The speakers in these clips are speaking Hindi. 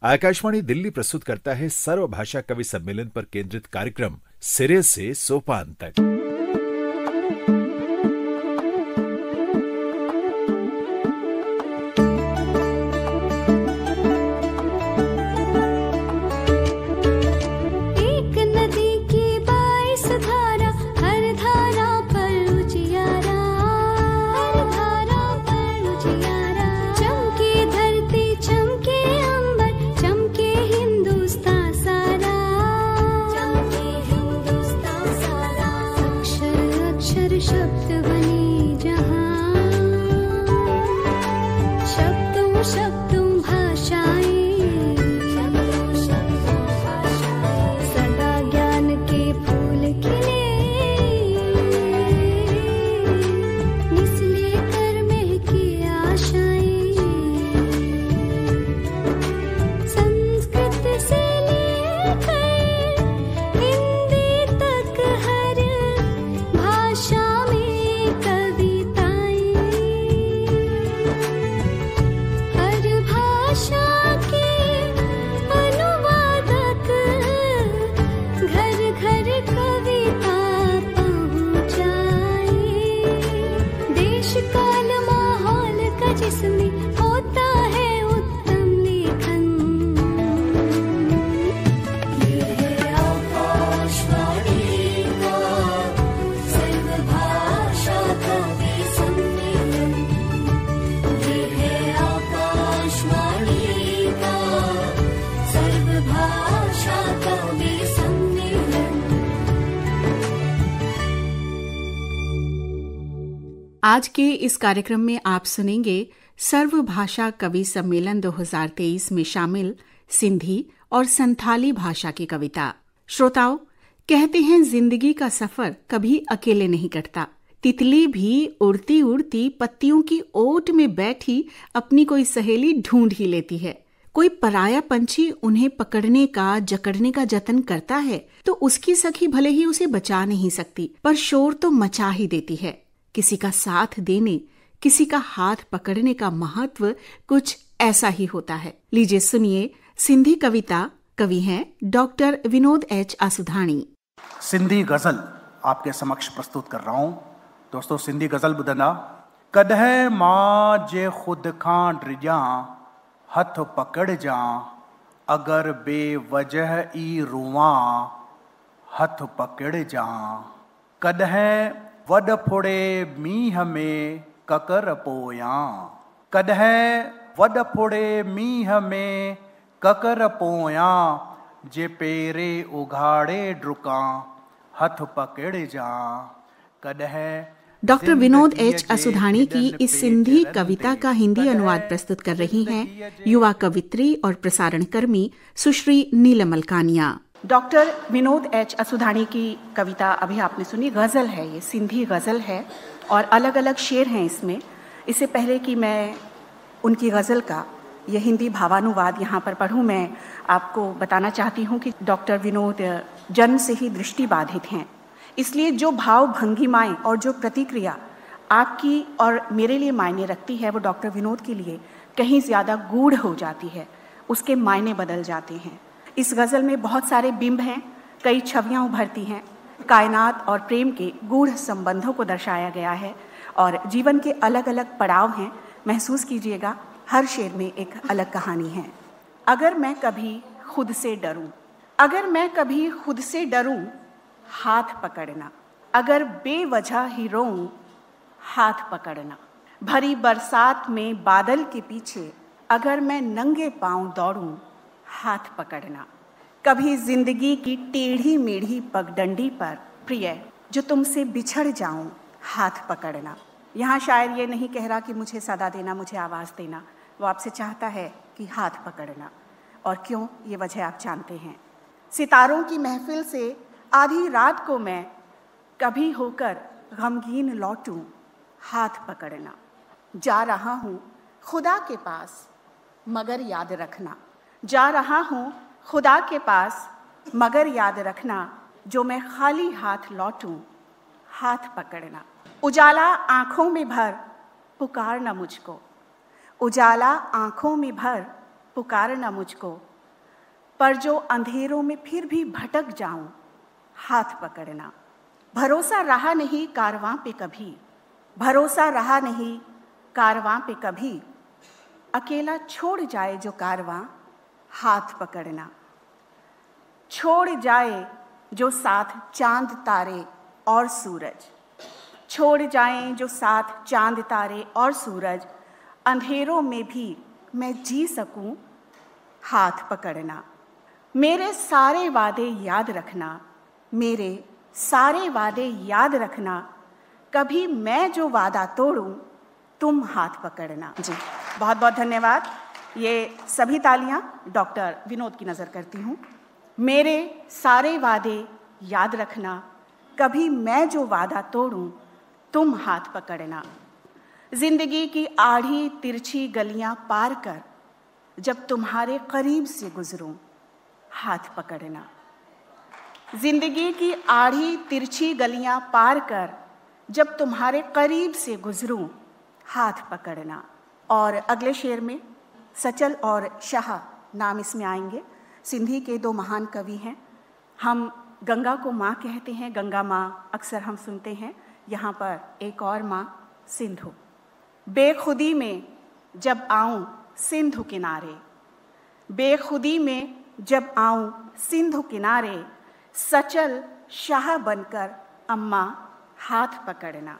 आकाशवाणी दिल्ली प्रस्तुत करता है सर्वभाषा कवि सम्मेलन पर केंद्रित कार्यक्रम सिरे से सोपान तक। आज के इस कार्यक्रम में आप सुनेंगे सर्वभाषा कवि सम्मेलन 2023 में शामिल सिंधी और संथाली भाषा की कविता। श्रोताओं, कहते हैं जिंदगी का सफर कभी अकेले नहीं कटता। तितली भी उड़ती उड़ती पत्तियों की ओट में बैठी अपनी कोई सहेली ढूंढ ही लेती है। कोई पराया पंछी उन्हें पकड़ने का जकड़ने का जतन करता है तो उसकी सखी भले ही उसे बचा नहीं सकती, पर शोर तो मचा ही देती है। किसी का साथ देने, किसी का हाथ पकड़ने का महत्व कुछ ऐसा ही होता है। लीजिए सुनिए सिंधी कविता। कवि हैं डॉक्टर विनोद एच आसुधाणी। सिंधी गजल आपके समक्ष प्रस्तुत कर रहा हूं। दोस्तों, सिंधी गजल ॿुधंदा। कॾहिं मां जे खुद खां डिॼा हथ पकड़जा, अगर बेवजह ई रुवां हथ पकड़जा। कॾहिं वड फोड़े मींह में ककर पोयां, कॾहिं वड फोड़े मींह में ककर पोयां, जे पेरे उघाड़े डुकां हथ पकड़जा। कॾहिं डॉक्टर विनोद एच आसुधाणी की इस सिंधी कविता का हिंदी अनुवाद प्रस्तुत कर रही हैं युवा कवित्री और प्रसारण कर्मी सुश्री नीलम कानिया। डॉक्टर विनोद एच आसुधाणी की कविता अभी आपने सुनी। गज़ल है, ये सिंधी गज़ल है और अलग अलग शेर हैं इसमें। इससे पहले कि मैं उनकी गज़ल का ये हिंदी भावानुवाद यहाँ पर पढ़ूँ, मैं आपको बताना चाहती हूँ कि डॉक्टर विनोद जन्म से ही दृष्टिबाधित हैं। इसलिए जो भाव भंगिमाएँ और जो प्रतिक्रिया आपकी और मेरे लिए मायने रखती है, वो डॉक्टर विनोद के लिए कहीं ज़्यादा गूढ़ हो जाती है, उसके मायने बदल जाते हैं। इस गज़ल में बहुत सारे बिंब हैं, कई छवियाँ उभरती हैं। कायनात और प्रेम के गूढ़ संबंधों को दर्शाया गया है और जीवन के अलग अलग पड़ाव हैं। महसूस कीजिएगा, हर शेर में एक अलग कहानी है। अगर मैं कभी खुद से डरूं, अगर मैं कभी खुद से डरूं हाथ पकड़ना, अगर बेवजह ही रोऊं हाथ पकड़ना। भरी बरसात में बादल के पीछे अगर मैं नंगे पांव दौड़ूं हाथ पकड़ना। कभी जिंदगी की टेढ़ी मेढ़ी पगडंडी पर प्रिय जो तुमसे बिछड़ जाऊं हाथ पकड़ना। यहाँ शायर ये नहीं कह रहा कि मुझे सदा देना, मुझे आवाज़ देना, वो आपसे चाहता है कि हाथ पकड़ना। और क्यों, ये वजह आप जानते हैं। सितारों की महफिल से आधी रात को मैं कभी होकर गमगीन लौटूं हाथ पकड़ना। जा रहा हूँ खुदा के पास मगर याद रखना, जा रहा हूँ खुदा के पास मगर याद रखना, जो मैं खाली हाथ लौटूं हाथ पकड़ना। उजाला आँखों में भर पुकारना मुझको, उजाला आँखों में भर पुकारना मुझको, पर जो अंधेरों में फिर भी भटक जाऊं, हाथ पकड़ना। भरोसा रहा नहीं कारवां पे कभी, भरोसा रहा नहीं कारवां पे कभी, अकेला छोड़ जाए जो कारवां, हाथ पकड़ना। छोड़ जाए जो साथ चांद तारे और सूरज, छोड़ जाएं जो साथ चांद तारे और सूरज, अंधेरों में भी मैं जी सकूं, हाथ पकड़ना। मेरे सारे वादे याद रखना, मेरे सारे वादे याद रखना, कभी मैं जो वादा तोड़ूं, तुम हाथ पकड़ना। जी, बहुत बहुत धन्यवाद। ये सभी तालियां डॉक्टर विनोद की नज़र करती हूँ। मेरे सारे वादे याद रखना, कभी मैं जो वादा तोड़ूं, तुम हाथ पकड़ना। जिंदगी की आड़ी तिरछी गलियां पार कर, जब तुम्हारे करीब से गुजरूं, हाथ पकड़ना। जिंदगी की आड़ी तिरछी गलियां पार कर, जब तुम्हारे करीब से गुजरूं, हाथ पकड़ना। और अगले शेर में सचल और शाह नाम इसमें आएंगे। सिंधी के दो महान कवि हैं। हम गंगा को माँ कहते हैं, गंगा माँ अक्सर हम सुनते हैं। यहाँ पर एक और माँ सिंधु। बेखुदी में जब आऊं सिंधु किनारे, बेखुदी में जब आऊं सिंधु किनारे, सचल शाह बनकर अम्मा हाथ पकड़ना।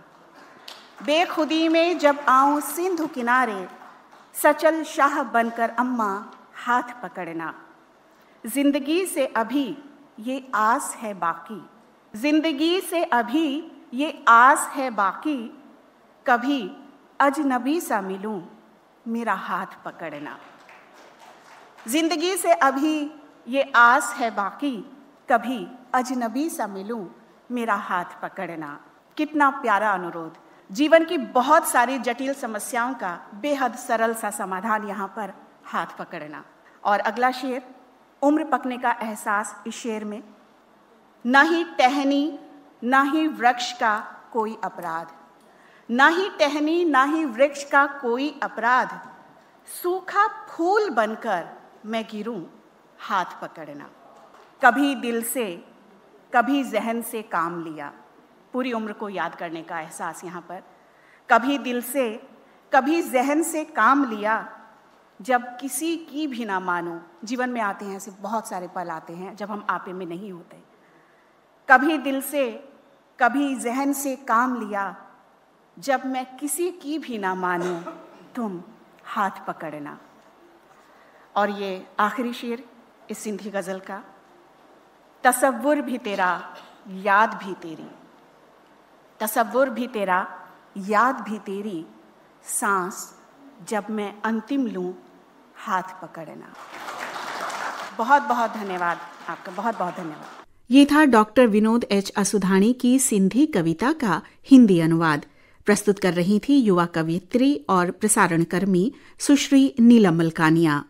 बेखुदी में जब आऊं सिंधु किनारे, सचल शाह बनकर अम्मा हाथ पकड़ना। जिंदगी से अभी ये आस है बाकी, जिंदगी से अभी ये आस है बाकी, कभी अजनबी सा मिलूं, मेरा हाथ पकड़ना। जिंदगी से अभी ये आस है बाकी, कभी अजनबी सा मिलूं, मेरा हाथ पकड़ना। कितना प्यारा अनुरोध। जीवन की बहुत सारी जटिल समस्याओं का बेहद सरल सा समाधान यहाँ पर, हाथ पकड़ना। और अगला शेर, उम्र पकने का एहसास इस शेर में। न ही टहनी न ही वृक्ष का कोई अपराध, न ही टहनी न ही वृक्ष का कोई अपराध, सूखा फूल बनकर मैं गिरूं, हाथ पकड़ना। कभी दिल से कभी जहन से काम लिया, पूरी उम्र को याद करने का एहसास यहाँ पर। कभी दिल से कभी जहन से काम लिया, जब किसी की भी ना मानो। जीवन में आते हैं ऐसे बहुत सारे पल आते हैं जब हम आपे में नहीं होते। कभी दिल से कभी जहन से काम लिया, जब मैं किसी की भी ना मानूं, तुम हाथ पकड़ना। और ये आखिरी शेर इस सिंधी गज़ल का। तसव्वुर भी तेरा याद भी तेरी, तसव्वुर भी तेरा याद भी तेरी, सांस जब मैं अंतिम लूं, हाथ पकड़ना। बहुत बहुत धन्यवाद आपका, बहुत बहुत धन्यवाद। ये था डॉक्टर विनोद एच असुधाणी की सिंधी कविता का हिंदी अनुवाद। प्रस्तुत कर रही थी युवा कवियत्री और प्रसारण कर्मी सुश्री नीलम मलकानिया।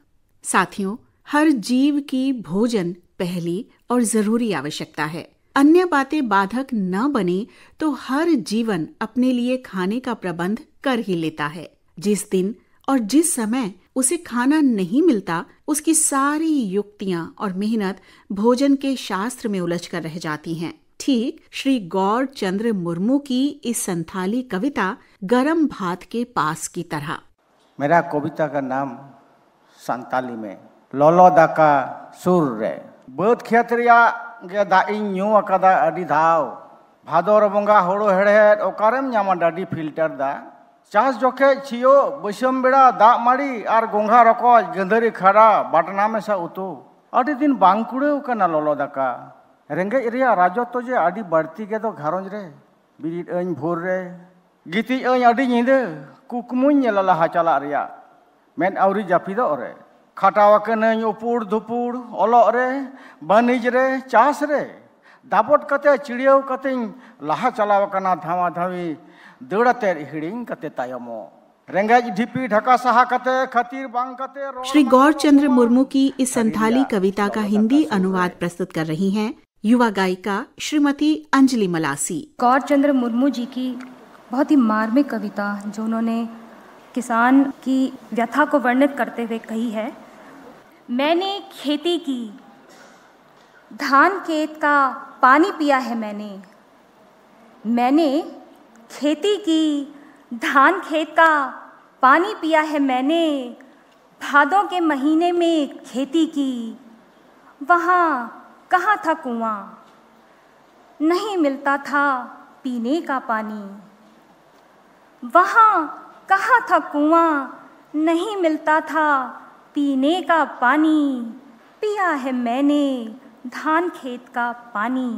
साथियों, हर जीव की भोजन पहली और जरूरी आवश्यकता है। अन्य बातें बाधक न बने तो हर जीवन अपने लिए खाने का प्रबंध कर ही लेता है। जिस दिन और जिस समय उसे खाना नहीं मिलता, उसकी सारी युक्तियां और मेहनत भोजन के शास्त्र में उलझ कर रह जाती हैं। ठीक श्री गौर चंद्र मुर्मू की इस संथाली कविता गरम भात के पास की तरह। मेरा कविता का नाम संताली में लोलो दाका सुर रे बद खेत रिया गे दाई न्यू अकादा अडी धाव भादर बंगा होड़ो हेड़हेड ओकारेम न्यामा डाडी फिल्टर दा चास जोखे छियो बैसम बेड़ा दा माड़ी और गोंघा रकज गेंदरी खड़ा बाटना में सा उतु अडी दिन बांग कुड़ेउ कना लोलो दाका रेंगे रिया राजत्व जे अडी बढ़ती के तो घारोंज रे बिरिद अñ भोर रे गिति अñ अडी नींदे कुकमुñ ललाहा चला रिया मेन आवरी जापिदो रे खाटावा कनኝ उपुड़ धुपुड़ ओलोग रे बनिज रे चास रे दाबट कते चिड़ियाव कते लाहा चलाव कना धावा धावी दौड़ते हिड़िंग कते तायमो रेंगेज ढिपी ढका सहा कते खतीर बांग कते। श्री गौर चंद्र मुर्मू की इस संथाली कविता का हिंदी अनुवाद प्रस्तुत कर रही हैं युवा गायिका श्रीमती अंजलि मलासी। गौर चंद्र मुर्मू जी की बहुत ही मार्मिक कविता जो उन्होंने किसान की व्यथा को वर्णित करते हुए कही है। मैंने खेती की, धान खेत का पानी पिया है मैंने खेती की, धान खेत का पानी पिया है मैंने। भादों के महीने में खेती की, वहाँ कहाँ था कुआं, नहीं मिलता था पीने का पानी। वहाँ कहाँ था कुआं, नहीं मिलता था पीने का पानी। पिया है मैंने धान खेत का पानी।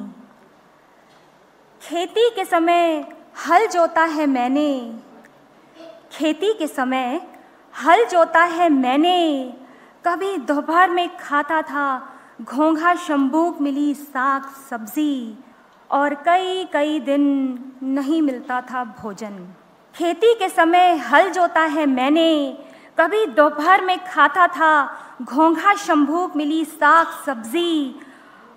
खेती के समय हल जोता है मैंने, खेती के समय हल जोता है मैंने। कभी दोपहर में खाता था घोंघा शंबूक मिली साग सब्जी, और कई कई दिन नहीं मिलता था भोजन। खेती के समय हल जोता है मैंने, कभी दोपहर में खाता था घोंघा शंभूक मिली साग सब्जी,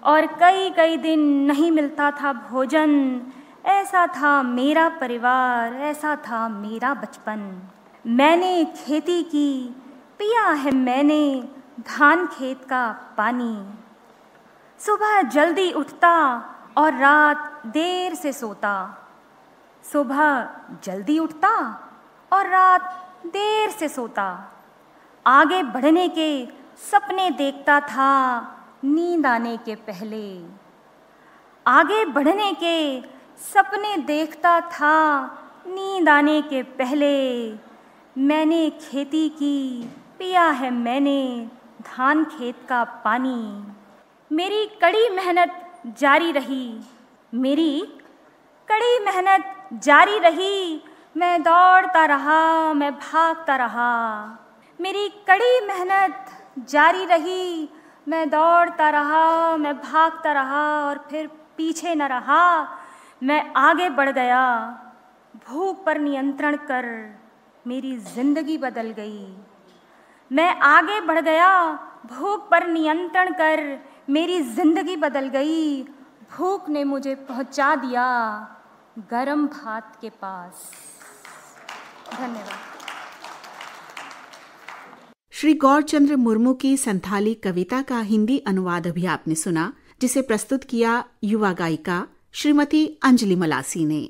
और कई कई दिन नहीं मिलता था भोजन। ऐसा था मेरा परिवार, ऐसा था मेरा बचपन। मैंने खेती की, पिया है मैंने धान खेत का पानी। सुबह जल्दी उठता और रात देर से सोता, सुबह जल्दी उठता और रात देर से सोता। आगे बढ़ने के सपने देखता था नींद आने के पहले, आगे बढ़ने के सपने देखता था नींद आने के पहले। मैंने खेती की, पिया है मैंने धान खेत का पानी। मेरी कड़ी मेहनत जारी रही, मेरी कड़ी मेहनत जारी रही। मैं दौड़ता रहा, मैं भागता रहा। मेरी कड़ी मेहनत जारी रही, मैं दौड़ता रहा, मैं भागता रहा, और फिर पीछे न रहा। मैं आगे बढ़ गया, भूख पर नियंत्रण कर मेरी जिंदगी बदल गई। मैं आगे बढ़ गया, भूख पर नियंत्रण कर मेरी जिंदगी बदल गई। भूख ने मुझे पहुंचा दिया गरम भात के पास। धन्यवाद। श्री गौरचंद्र मुर्मू की संथाली कविता का हिंदी अनुवाद अभी आपने सुना, जिसे प्रस्तुत किया युवा गायिका श्रीमती अंजलि मलासी ने।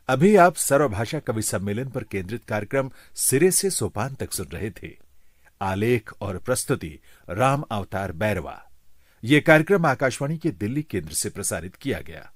अभी आप सर्वभाषा कवि सम्मेलन पर केंद्रित कार्यक्रम सिरे से सोपान तक सुन रहे थे। आलेख और प्रस्तुति राम अवतार बैरवा। यह कार्यक्रम आकाशवाणी के दिल्ली केंद्र से प्रसारित किया गया।